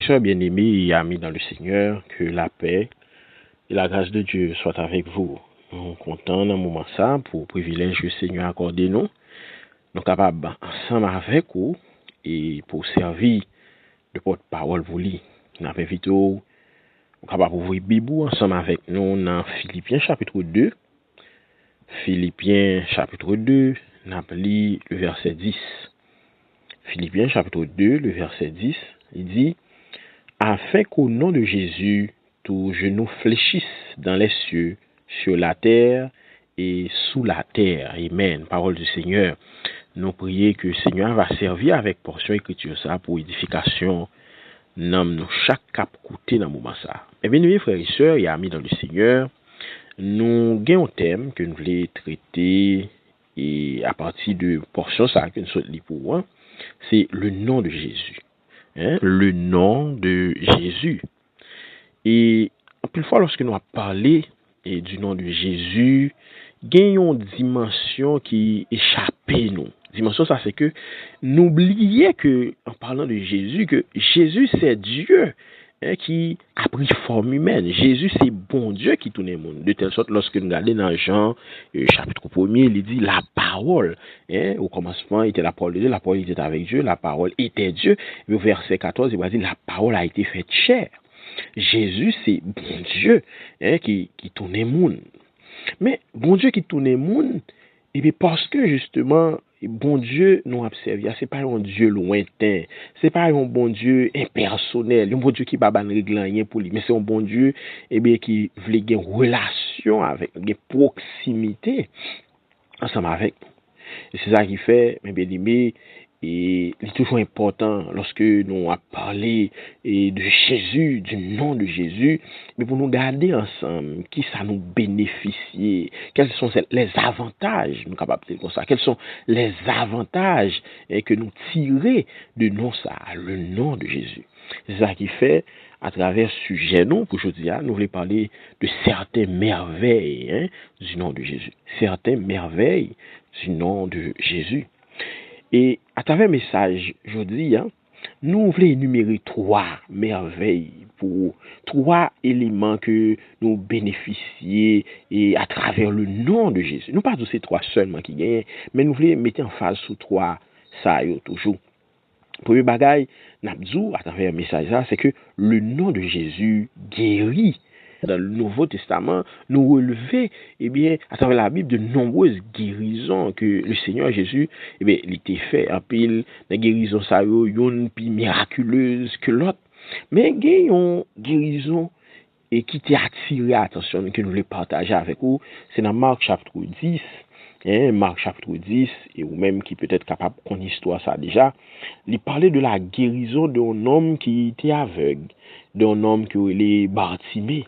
Chers bien-aimés et amis dans le Seigneur, que la paix et la grâce de Dieu soient avec vous. Nous sommes contents dans ce moment ça pour le privilège que le Seigneur a accordé nous. Nous sommes capables ensemble avec vous et pour servir de porte-parole pour lui. Nous avons invité nous capables d'ouvrir la Bible ensemble avec nous dans Philippiens chapitre 2. Philippiens chapitre 2, nous avons lu le verset 10. Philippiens chapitre 2, le verset 10, il dit: afin qu'au nom de Jésus, tout genou fléchisse dans les cieux, sur la terre et sous la terre. Amen. Parole du Seigneur. Nous prions que le Seigneur va servir avec portion écriture ça pour édification. Nous chaque cap côté dans le moment ça. Eh bien, mes frères et sœurs et amis dans le Seigneur, nous avons un thème que nous voulons traiter et à partir de portion ça que nous sommes pour, c'est le nom de Jésus. Le nom de Jésus. Et plus fois, lorsque nous avons parlé du nom de Jésus, gagnons une dimension qui échappait nous. Dimension, ça c'est que n'oubliez que, en parlant de Jésus, que Jésus c'est Dieu qui a pris forme humaine. Jésus c'est bon Dieu qui tourne le monde. De telle sorte, lorsque nous regardons dans Jean, chapitre 1er, il dit la parole. Au commencement, était la parole de Dieu, la parole était avec Dieu, la parole était Dieu. Et au verset 14, il va dire la parole a été faite chair. Jésus c'est bon Dieu qui tourne le monde. Mais bon Dieu qui tourne le monde, et bien parce que justement, bon Dieu nous observe, c'est pas un Dieu lointain, c'est pas un bon Dieu impersonnel, un bon Dieu qui va pas régler rien pour lui, mais c'est un bon Dieu qui veut une relation avec, une proximité ensemble avec nous. Et c'est ça qui fait, mes bien-aimés, et il est toujours important lorsque nous avons parlé de Jésus, du nom de Jésus, mais pour nous garder ensemble, qui ça nous bénéficie, quels sont les avantages, nous sommes capables de dire comme ça, quels sont les avantages que nous tirons de nom ça, le nom de Jésus. C'est ça qui fait, à travers ce sujet, nous, pour aujourd'hui, nous voulons parler de certaines merveilles du nom de Jésus. Certaines merveilles du nom de Jésus. Et à travers le message, je dis, nous voulons énumérer 3 merveilles pour 3 éléments que nous bénéficions et à travers le nom de Jésus. Nous pas tous ces 3 seulement qui gagnent, mais nous voulons mettre en phase sur 3 ça y est toujours. Premier bagaille, n'abdou à travers le message là, c'est que le nom de Jésus guérit. Dans le Nouveau Testament, nous relevons, à travers la Bible, de nombreuses guérisons que le Seigneur Jésus, il était fait en pile, des guérisons ça yon plus miraculeuses que l'autre. Mais il y a une guérison et qui t'a attiré l'attention que nous voulons partager avec vous, c'est dans Marc chapitre 10. Marc chapitre 10, et ou même qui peut être capable qu'on histoire ça déjà, il parlait de la guérison d'un homme qui était aveugle, d'un homme qui est Bartimée.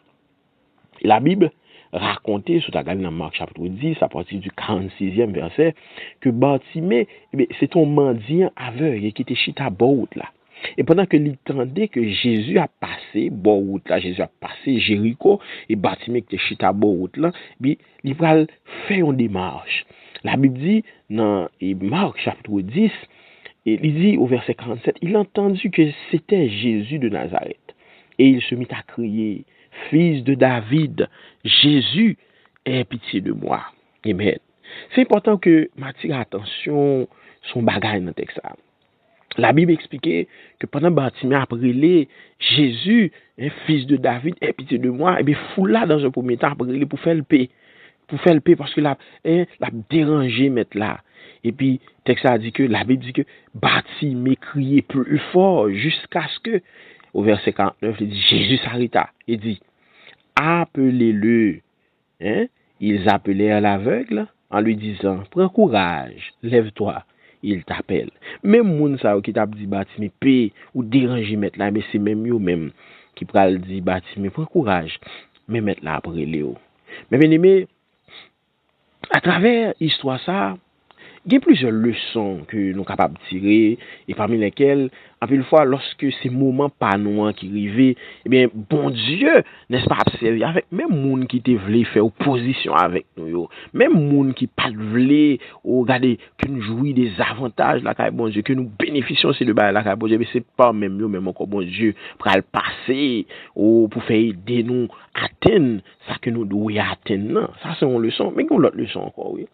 La Bible racontait, sous ta dans Marc chapitre 10, à partir du 46e verset, que Bartimée, c'est un mendiant aveugle qui était chita route là. Et pendant que l'entendait que Jésus a passé route là, Jésus a passé Jéricho, et Bartimée qui était chita route là, il va faire une démarche. La Bible dit, dans Marc chapitre 10, et il dit au verset 47, il a entendu que c'était Jésus de Nazareth. Et il se mit à crier: Fils de David, Jésus, aie pitié de moi. Amen. C'est important que m'attire attention son bagage dans le texte. La Bible expliquait que pendant Bartimée a prié Jésus, fils de David, aie pitié de moi, et bien fou là dans un premier temps prié pour faire le paix. Pour faire le paix parce que la dérangé mettre là. Et puis texte a dit que la Bible dit que Bartimée criait plus fort jusqu'à ce que au verset 49, il dit Jésus s'arrêta et dit appelez-le. Ils appelèrent l'aveugle en lui disant prends courage, lève-toi, il t'appelle. Même moun sa qui t'a dit Bartimée paix ou déranger mettre là, mais c'est même yo même qui pral dit Bartimée prends courage, mais mettre là après Léo. Mais bien aimé, à travers l'histoire ça, Il y a plusieurs leçons que nous sommes capables de tirer, et parmi lesquelles, en une fois, lorsque ces moments pas nous qui arrivent, eh bien, bon Dieu, n'est-ce pas, observer avec même monde qui te voulait faire opposition avec nous, yo. Même monde qui pas voulait, regarder, que nous jouissons des avantages, là, bon Dieu, que nous bénéficions de bail là, bon Dieu, mais c'est pas même yo, même encore, bon Dieu, pour le passer, ou pour faire aider nous atteindre ça que nous devons atteindre, non. Ça, c'est une leçon, mais il y a une autre leçon encore, oui.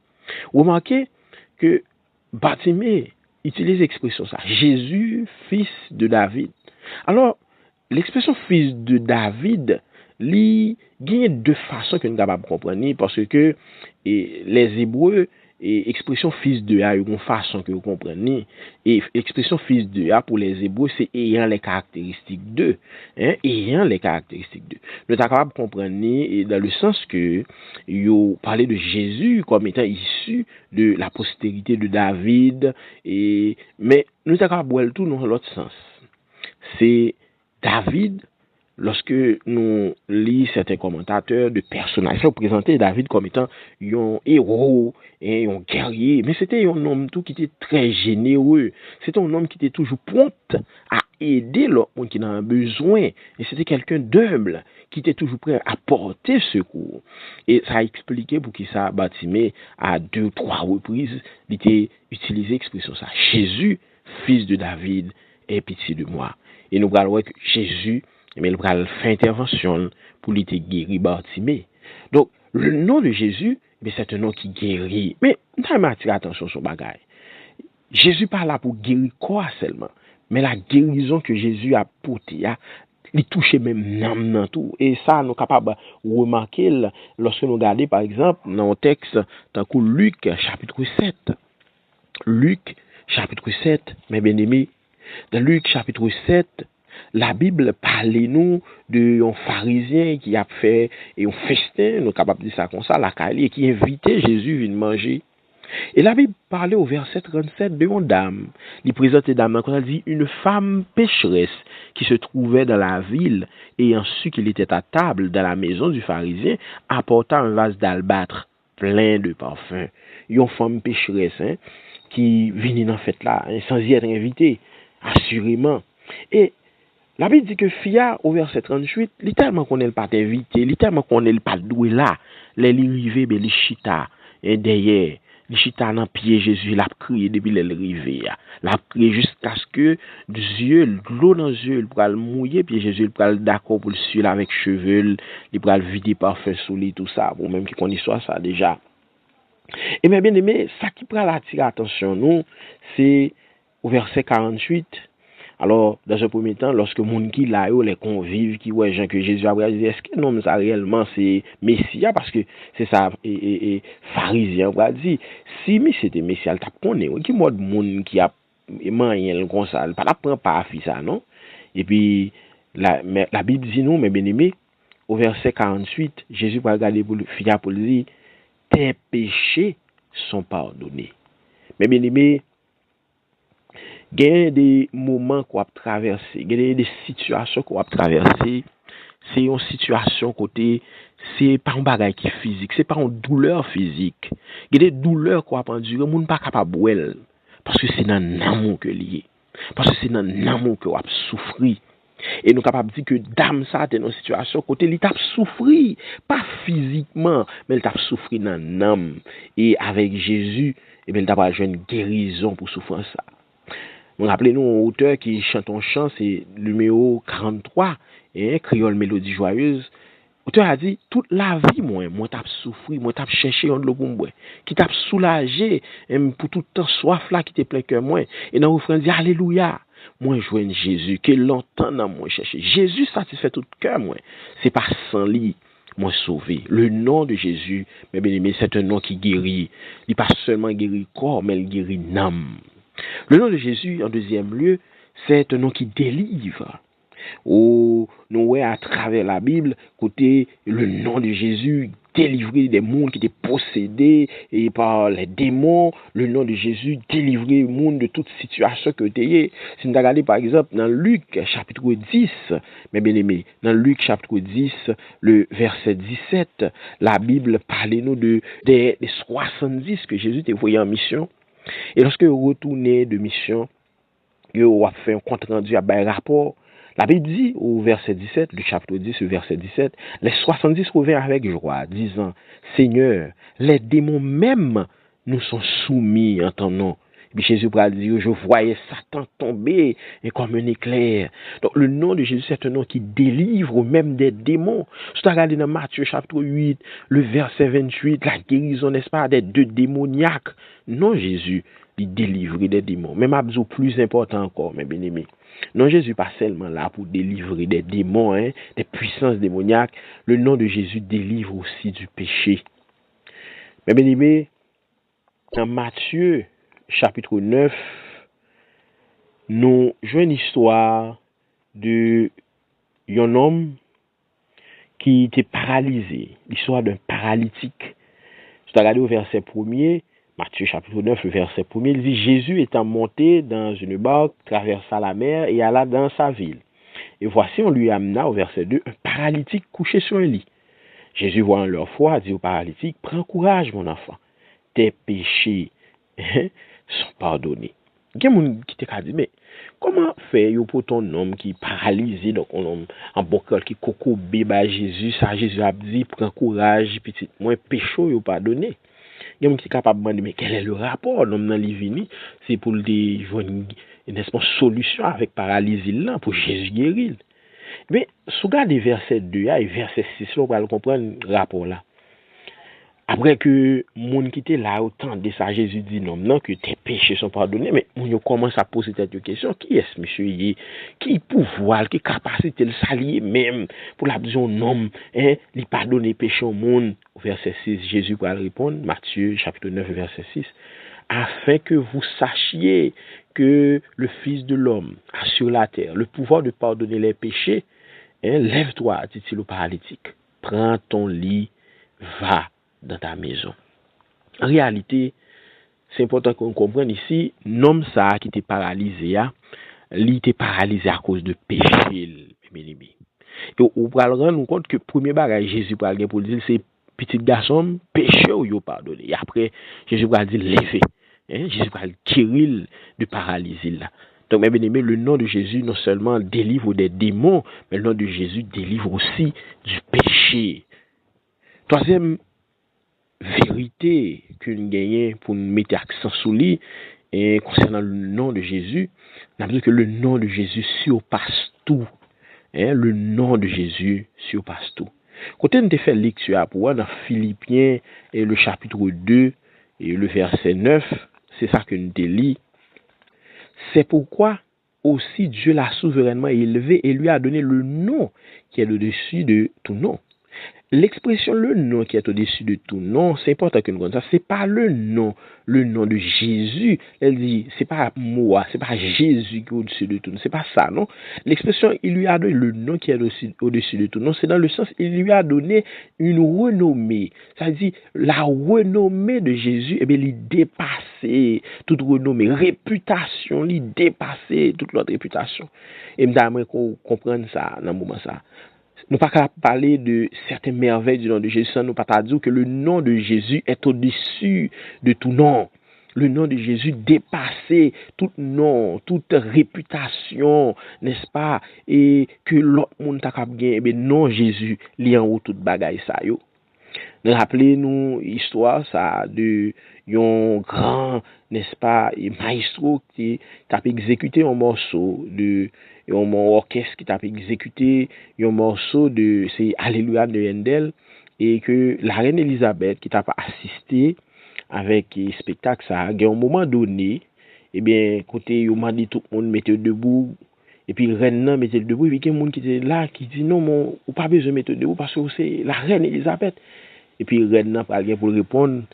Remarquez que Bartimée utilise l'expression ça. Jésus, fils de David. Alors, l'expression fils de David, il y a deux façons que nous sommes capables de comprendre, parce que les Hébreux, et expression fils de A, une façon que vous comprenez, et expression fils de A pour les Hébreux, c'est ayant les caractéristiques d'eux, ayant les caractéristiques d'eux. Nous sommes capables de comprendre dans le sens que vous parlez de Jésus comme étant issu de la postérité de David, mais nous sommes capables de voir tout dans l'autre sens. C'est David. Lorsque nous lisons certains commentateurs de personnages, ils présentaient David comme étant un héros et un guerrier, mais c'était un homme tout qui était très généreux. C'était un homme qui était toujours prompt à aider l'autre qui en a besoin. Et c'était quelqu'un d'humble qui était toujours prêt à porter secours. Et ça a expliqué pour qui ça Bartimée à 2 ou 3 reprises, il était utilisé l'expression ça. Jésus, fils de David, aie pitié de moi. Et nous allons voir que Jésus, mais il va faire intervention pour lui guérir Bartimée. Donc, le nom de Jésus, c'est un nom qui guérit. Mais, nous avons attiré attention sur ce bagage. Jésus pas là pour guérir quoi seulement, mais la guérison que Jésus a portée, il touche même l'âme tout. Et ça, nous sommes capables de remarquer lorsque nous regardons, par exemple, dans un texte, tant que Luc, chapitre 7. Luc, chapitre 7, mes bien-aimés, dans Luc, chapitre 7, la Bible parle nous de un pharisien qui a fait un festin, nous sommes capables de dire ça comme ça, la Cali, et qui invitait Jésus à venir. Et la Bible parlait au verset 37 de une dame. Il présente dame quand elle dit une femme pécheresse qui se trouvait dans la ville et su qu'il était à table dans la maison du pharisien, apporta un vase d'albâtre plein de parfums. Une femme pécheresse qui venait dans fête là, sans y être invitée, assurément. Et la Bible dit que Fia, au verset 38, littéralement qu'on n'est pas invité, littéralement qu'on n'est pas doué là, les rivé, les chita, et derrière, les chita dans pied Jésus, il a crié depuis les rivé, il a crié jusqu'à ce que Dieu, l'eau dans les yeux, il pourra le mouiller, puis Jésus, il pourra le d'accord pour le suivre avec cheveux, il pourra le vider parfum sous lui, tout ça, ou même qui connaît ça déjà. Et bien aimé, ça qui pourra l'attirer attention, nous, c'est au verset 48. Alors, dans un premier temps, lorsque mon qui là, les convives, qui voient Jean que Jésus a dit, est-ce que non, ça réellement c'est Messia, parce que c'est ça, et pharisien, on va dire, si c'était Messia, il t'a connaît, qui mode monde qui a moyen comme ça, pas la prend pas à faire ça, non? Et puis, la Bible dit nous, mes bien-aimés, au verset 48, Jésus va regarder pour le fier pour lui dire, tes péchés sont pardonnés. Mes bien-aimés, il y a des moments qu'on a traversé, il y a des situations qu'on a traversées. C'est une situation côté, c'est pas un bagage qui est physique, c'est pas une douleur physique. Il y a des douleurs qu'on a endurées, on n'est pas capable de voir, parce que c'est dans l'amour que lié, parce que c'est dans l'amour qu'on a souffert. Et nous sommes capables de dire que dame ça dans une situation côté il t'a souffert, pas physiquement, mais il t'a souffert dans l'âme. Et avec Jésus, et bien il t'a pas une guérison pour souffrir ça. Nous rappelez-nous un auteur qui chante un chant, c'est numéro 43, Créole Mélodie Joyeuse. L'auteur a dit, toute la vie, moi t'as souffri, moi t'as cherché un de l'eau pour moi, qui t'a soulagé, pour tout le temps soif là qui t'est plein cœur moi. Et dans le refrain, dit, Alléluia, moi je joins Jésus, que longtemps dans moi cherché. Jésus satisfait tout cœur moi. C'est pas sans lui. Moi sauvé. Le nom de Jésus, mes bien-aimés, c'est un nom qui guérit. Il pas seulement guérit corps, mais il guérit l'âme. Le nom de Jésus, en deuxième lieu, c'est un nom qui délivre. Nous voyons à travers la Bible, côté le nom de Jésus, délivrer des mondes qui étaient possédés et par les démons, le nom de Jésus, délivrer le monde de toute situation que tu es. Si nous regardons par exemple dans Luc chapitre 10, mes bien-aimés, dans Luc chapitre 10, le verset 17, la Bible parle nous des 70 que Jésus t'a envoyé en mission. Et lorsque vous retournez de mission, vous avez fait un compte rendu à un rapport. La Bible dit au verset 17, du chapitre 10, au verset 17, les 70 revinrent avec joie, disant, Seigneur, les démons même nous sont soumis en ton nom. Et puis Jésus va dire, je voyais Satan tomber et comme un éclair. Donc le nom de Jésus, c'est un nom qui délivre même des démons. Si tu regardes dans Matthieu chapitre 8, le verset 28, la guérison, n'est-ce pas, des deux démoniaques. Non, Jésus, il délivre des démons. Même à besoin plus important encore, mes bien-aimés. Non, Jésus pas seulement là pour délivrer des démons, des puissances démoniaques. Le nom de Jésus délivre aussi du péché. Mes bien-aimés, dans Matthieu chapitre 9, nous jouons une histoire de un homme qui était paralysé, l'histoire d'un paralytique. Si tu regardes au verset 1er, Matthieu chapitre 9, le verset 1er, il dit, Jésus étant monté dans une barque, traversa la mer et alla dans sa ville. Et voici, on lui amena au verset 2, un paralytique couché sur un lit. Jésus, voyant leur foi, dit au paralytique, prends courage, mon enfant, tes péchés sont pardonnés. Il y a des gens qui te dit, mais comment faire pour ton homme qui est paralysé, donc un homme en bocal qui coco bébé Jésus, ça Jésus a dit, prends courage, petit, moins péché, il pardonné. Il y a des gens qui sont capables de demander, mais quel est le rapport? L'homme dans l'ivini, c'est pour le une solution avec paralysie là, pour Jésus guérir. Mais, si vous regardez verset 2 et verset 6, on va comprendre le rapport là. Après que moun qui était là autant de ça, Jésus dit non, que tes péchés sont pardonnés, mais on commence à poser cette question, qui est-ce monsieur, qui pouvoir, qui capacité de s'allier même pour la vision non, il pardonne les péchés au monde. Verset 6, Jésus va répondre, Matthieu chapitre 9 verset 6, afin que vous sachiez que le Fils de l'homme a sur la terre le pouvoir de pardonner les péchés, lève-toi, dit-il au paralytique, prends ton lit, va dans ta maison. En réalité, c'est important qu'on comprenne ici, l'homme ça qui était paralysé, il était paralysé à cause de péché. Et on va rendre compte que le premier bagage Jésus va dire pour dire, c'est petit garçon, péché ou yo pardonné. Et après, Jésus va dire, levez. Jésus va guérir de paralysie là. Donc, mes bien-aimés, le nom de Jésus non seulement délivre des démons, mais le nom de Jésus délivre aussi du péché. Troisième vérité que nous gagnons pour nous mettre accent sur lui et concernant le nom de Jésus, nous avons dit que le nom de Jésus surpasse tout. Le nom de Jésus surpasse tout. Quand on a fait lecture pour dans Philippiens et le chapitre 2 et le verset 9, c'est ça que nous lit. C'est pourquoi aussi Dieu l'a souverainement élevé et lui a donné le nom qui est au-dessus de tout nom. L'expression le nom qui est au-dessus de tout nom, c'est important que nous comprenions ça. C'est pas le nom de Jésus. Elle dit, c'est pas moi, c'est pas Jésus qui est au-dessus de tout nom. C'est pas ça, non. L'expression, il lui a donné le nom qui est au-dessus de tout nom. C'est dans le sens, il lui a donné une renommée. Ça dit, la renommée de Jésus, eh bien, il dépassait toute renommée, réputation, il dépassait toute notre réputation. Et j'aimerais qu'on comprenne ça dans le moment ça. Nous pas qu'à parler de certaines merveilles du nom de Jésus, sans nous pas dire que le nom de Jésus est au-dessus de tout nom. Le nom de Jésus dépassait tout nom, toute réputation, n'est-ce pas? Et que l'autre monde t'a gagné, eh bien non Jésus, li en haut toute bagaille ça yo. Rappelez-nous histoire ça de un grand, n'est-ce pas, maestro qui t'a exécuté un morceau de un orchestre qui t'a exécuté un morceau de c'est Alléluia de Handel et que la reine Elisabeth qui t'a assisté avec spectacle ça à un moment donné et bien côté yo m'a dit tout le monde mettait debout et puis reine nan mettait debout et puis quelqu'un monde qui était là qui dit non mon ou pas besoin mettre debout parce que c'est la reine Elisabeth. Et puis, reine n'a pas pour répondre,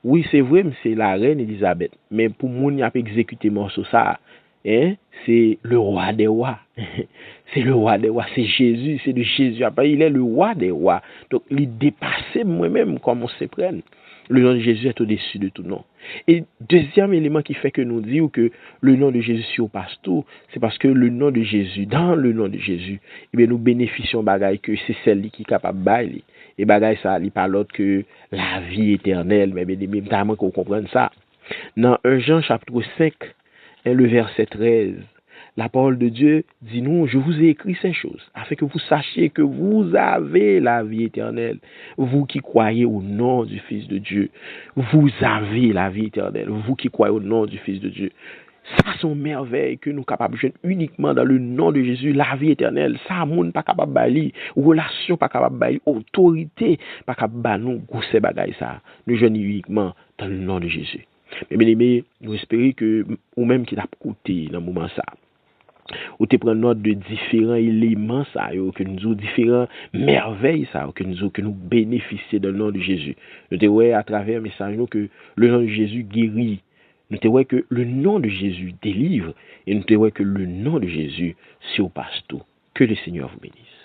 oui, c'est vrai, mais c'est la reine Elisabeth. Mais pour moun y a exécuté morceau ça, c'est le roi des rois. C'est le roi des rois, c'est Jésus, c'est de Jésus. Après, il est le roi des rois. Donc, il dépassait moi-même comme on se prenne. Le nom de Jésus est au-dessus de tout nom. Et deuxième élément qui fait que nous disons que le nom de Jésus surpasse tout, c'est parce que le nom de Jésus, dans le nom de Jésus, eh bien, nous bénéficions bagaille que c'est celle qui est capable de bailler. Et bagaille ça, il pas l'autre que la vie éternelle, mais bien évidemment qu'on comprenne ça. Dans 1 Jean chapitre 5, et le verset 13, la parole de Dieu dit nous, je vous ai écrit ces choses, afin que vous sachiez que vous avez la vie éternelle. Vous qui croyez au nom du Fils de Dieu, vous avez la vie éternelle. Vous qui croyez au nom du Fils de Dieu. Ça, sont merveilles que nous sommes capables de jouer uniquement dans le nom de Jésus, la vie éternelle. Ça, monde pas capable de bali, relation pas capable de bali, autorité pas capable de nous gousser bagay ça. Nous jouons uniquement dans le nom de Jésus. Mais bien aimé, nous espérons que, ou même qui t'a écouté dans le moment ça, ou te prendre note de différents éléments ça, que nous avons différents merveilles ça, que nous bénéficions dans le nom de Jésus. Nous te voyons à travers le message que le nom de Jésus guérit. Nous te voyons que le nom de Jésus délivre. Et nous te voyons que le nom de Jésus surpasse tout. Que le Seigneur vous bénisse.